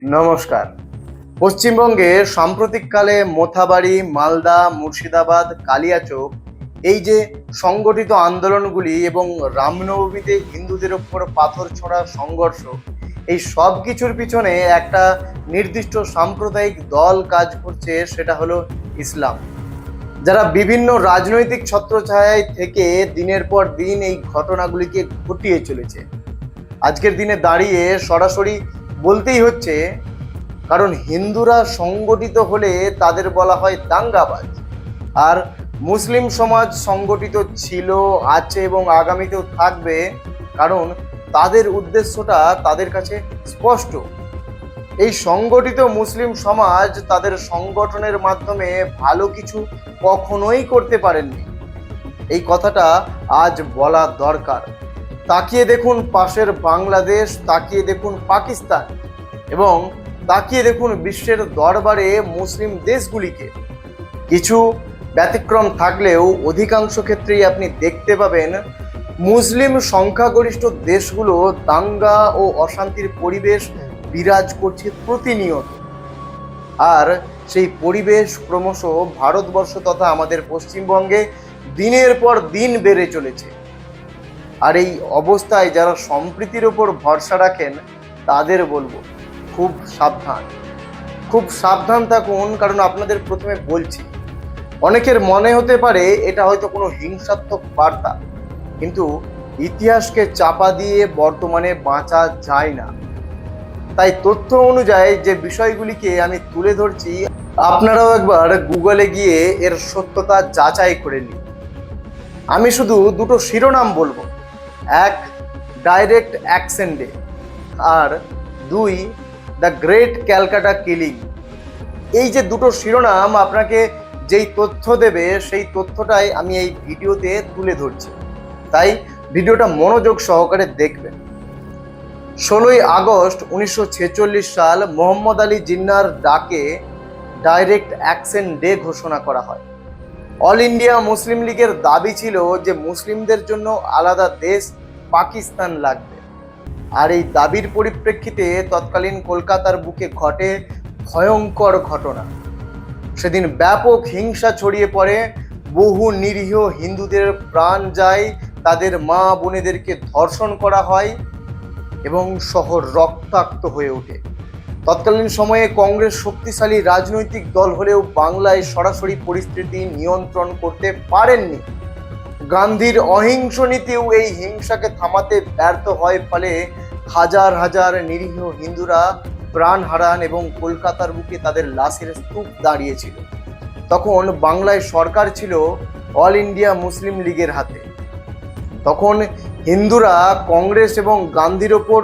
নমস্কার। পশ্চিমবঙ্গে সাম্প্রতিককালে মোথাবাড়ি, মালদা, মুর্শিদাবাদ, কালিয়াচক এই যে সংগঠিত আন্দোলনগুলি এবং রামনবমীতে হিন্দুদের ওপর পাথর ছোঁড়া সংঘর্ষ, এই সব কিছুর পিছনে একটা নির্দিষ্ট সাম্প্রদায়িক দল কাজ করছে, সেটা হলো ইসলাম। যারা বিভিন্ন রাজনৈতিক ছত্রছায়ায় থেকে দিনের পর দিন এই ঘটনাগুলিকে ঘটিয়ে চলেছে। আজকের দিনে দাঁড়িয়ে সরাসরি বলতেই হচ্ছে, কারণ হিন্দুরা সংগঠিত হলে তাদের বলা হয় দাঙ্গাবাজ, আর মুসলিম সমাজ সংগঠিত ছিল, আছে এবং আগামীতেও থাকবে, কারণ তাদের উদ্দেশ্যটা তাদের কাছে স্পষ্ট। এই সংগঠিত মুসলিম সমাজ তাদের সংগঠনের মাধ্যমে ভালো কিছু কখনোই করতে পারেননি। এই কথাটা আজ বলা দরকার। তাকিয়ে দেখুন পাশের বাংলাদেশ, তাকিয়ে দেখুন পাকিস্তান, এবং তাকিয়ে দেখুন বিশ্বের দরবারে মুসলিম দেশগুলিকে। কিছু ব্যতিক্রম থাকলেও অধিকাংশ ক্ষেত্রেই আপনি দেখতে পাবেন মুসলিম সংখ্যাগরিষ্ঠ দেশগুলো দাঙ্গা ও অশান্তির পরিবেশ বিরাজ করছে প্রতিনিয়ত। আর সেই পরিবেশ ক্রমশ ভারতবর্ষ তথা আমাদের পশ্চিমবঙ্গে দিনের পর দিন বেড়ে চলেছে। আর এই অবস্থায় যারা সম্প্রীতির ওপর ভরসা রাখেন তাদের বলবো খুব সাবধান, খুব সাবধান থাকুন। কারণ আপনাদের প্রথমে বলছি, অনেকের মনে হতে পারে এটা হয়তো কোনো হিংসাত্মক বার্তা, কিন্তু ইতিহাসকে চাপা দিয়ে বর্তমানে বাঁচা যায় না। তাই তথ্য অনুযায়ী যে বিষয়গুলিকে আমি তুলে ধরছি, আপনারাও একবার গুগলে গিয়ে এর সত্যতা যাচাই করে নিন। আমি শুধু দুটো শিরোনাম বলবো, এক ডাইরেক্ট অ্যাকশন ডে, আর দুই দ্য গ্রেট ক্যালকাটা কিলিং। এই যে দুটো শিরোনাম আপনাকে যেই তথ্য দেবে, সেই তথ্যটাই আমি এই ভিডিওতে তুলে ধরছি, তাই ভিডিওটা মনোযোগ সহকারে দেখবেন। 16ই আগস্ট 1946 সাল মোহাম্মদ আলী জিন্নাহর ডাকে ডাইরেক্ট অ্যাকশন ডে ঘোষণা করা হয়। অল ইন্ডিয়া মুসলিম লীগের দাবি ছিল যে মুসলিমদের জন্য আলাদা দেশ পাকিস্তান লাগবে। আর এই দাবির পরিপ্রেক্ষিতে তৎকালীন কলকাতার বুকে ঘটে ভয়ঙ্কর ঘটনা। সেদিন ব্যাপক হিংসা ছড়িয়ে পড়ে, বহু নিরীহ হিন্দুদের প্রাণ যায়, তাদের মা বোনেদেরকে ধর্ষণ করা হয় এবং শহর রক্তাক্ত হয়ে ওঠে। তৎকালীন সময়ে কংগ্রেস শক্তিশালী রাজনৈতিক দল হলেও বাংলায় সরাসরি পরিস্থিতি নিয়ন্ত্রণ করতে পারেননি। গান্ধীর অহিংস নীতিও এই হিংসাকে থামাতে ব্যর্থ হয়, ফলে হাজার হাজার নিরীহ হিন্দুরা প্রাণ হারান এবং কলকাতার বুকে তাদের লাশের স্তূপ দাঁড়িয়েছিল। তখন বাংলায় সরকার ছিল অল ইন্ডিয়া মুসলিম লীগের হাতে। তখন হিন্দুরা কংগ্রেস এবং গান্ধীর ওপর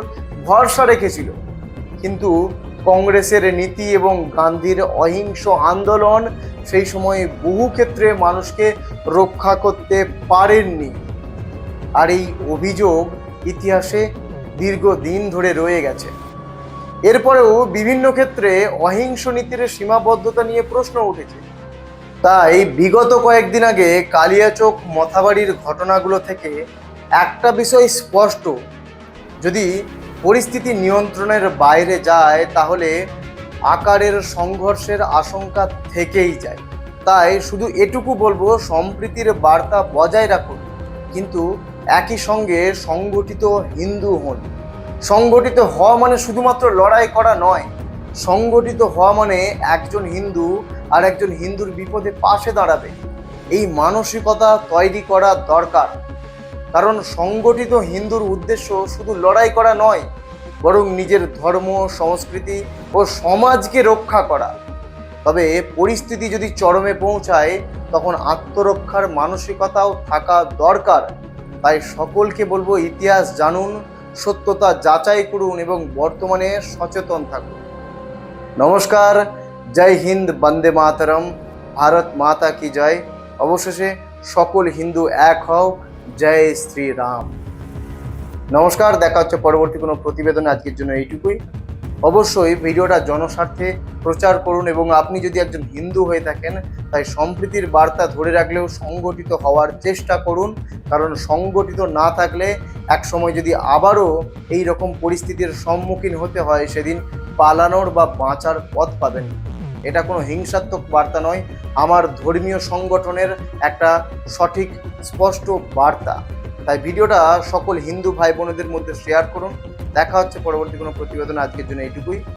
ভরসা রেখেছিল, কিন্তু কংগ্রেসের নীতি এবং গান্ধীর অহিংস আন্দোলন সেই সময়ে বহু ক্ষেত্রে মানুষকে রক্ষা করতে পারেননি। আর এই অভিযোগ ইতিহাসে দীর্ঘদিন ধরে রয়ে গেছে। এরপরেও বিভিন্ন ক্ষেত্রে অহিংস নীতির সীমাবদ্ধতা নিয়ে প্রশ্ন উঠেছে। তাই বিগত কয়েকদিন আগে কালিয়াচক মথাবাড়ির ঘটনাগুলো থেকে একটা বিষয় স্পষ্ট, যদি পরিস্থিতি নিয়ন্ত্রণের বাইরে যায় তাহলে আকারের সংঘর্ষের আশঙ্কা থেকেই যায়। তাই শুধু এটুকু বলবো, সম্প্রীতির বার্তা বজায় রাখুন, কিন্তু একই সঙ্গে সংগঠিত হিন্দু হন। সংগঠিত হওয়া মানে শুধুমাত্র লড়াই করা নয়, সংগঠিত হওয়া মানে একজন হিন্দু আর একজন হিন্দুর বিপদে পাশে দাঁড়াবে। এই মানসিকতা তৈরি করা দরকার, কারণ সংগঠিত হিন্দুর উদ্দেশ্য শুধু লড়াই করা নয়, বরং নিজের ধর্ম, সংস্কৃতি ও সমাজকে রক্ষা করা। তবে পরিস্থিতি যদি চরমে পৌঁছায় তখন আত্মরক্ষার মানসিকতাও থাকা দরকার। তাই সকলকে বলবো, ইতিহাস জানুন, সত্যতা যাচাই করুন এবং বর্তমানে সচেতন থাকুন। নমস্কার, জয় হিন্দ, বন্দে মাতরম, ভারত মাতা কি জয়। অবশেষে সকল হিন্দু এক হও, জয় শ্রী রাম। নমস্কার, দেখা হচ্ছে পরবর্তী কোনো প্রতিবেদনে। আজকের জন্য এইটুকুই। অবশ্যই ভিডিওটা জনস্বার্থে প্রচার করুন, এবং আপনি যদি একজন হিন্দু হয়ে থাকেন তাই সম্প্রীতির বার্তা ধরে রাখলেও সংগঠিত হওয়ার চেষ্টা করুন, কারণ সংগঠিত না থাকলে এক সময় যদি আবারও এই রকম পরিস্থিতির সম্মুখীন হতে হয়, সেদিন পালানোর বা বাঁচার পথ পাবেন। এটা কোনো হিংসাত্মক বার্তা নয়, আমার ধর্মীয় সংগঠনের একটা সঠিক স্পষ্ট বার্তা। তাই ভিডিওটা সকল হিন্দু ভাই বোনেদের মধ্যে শেয়ার করুন। দেখা হচ্ছে পরবর্তী কোনো প্রতিবেদনে। আজকের জন্য এইটুকুই।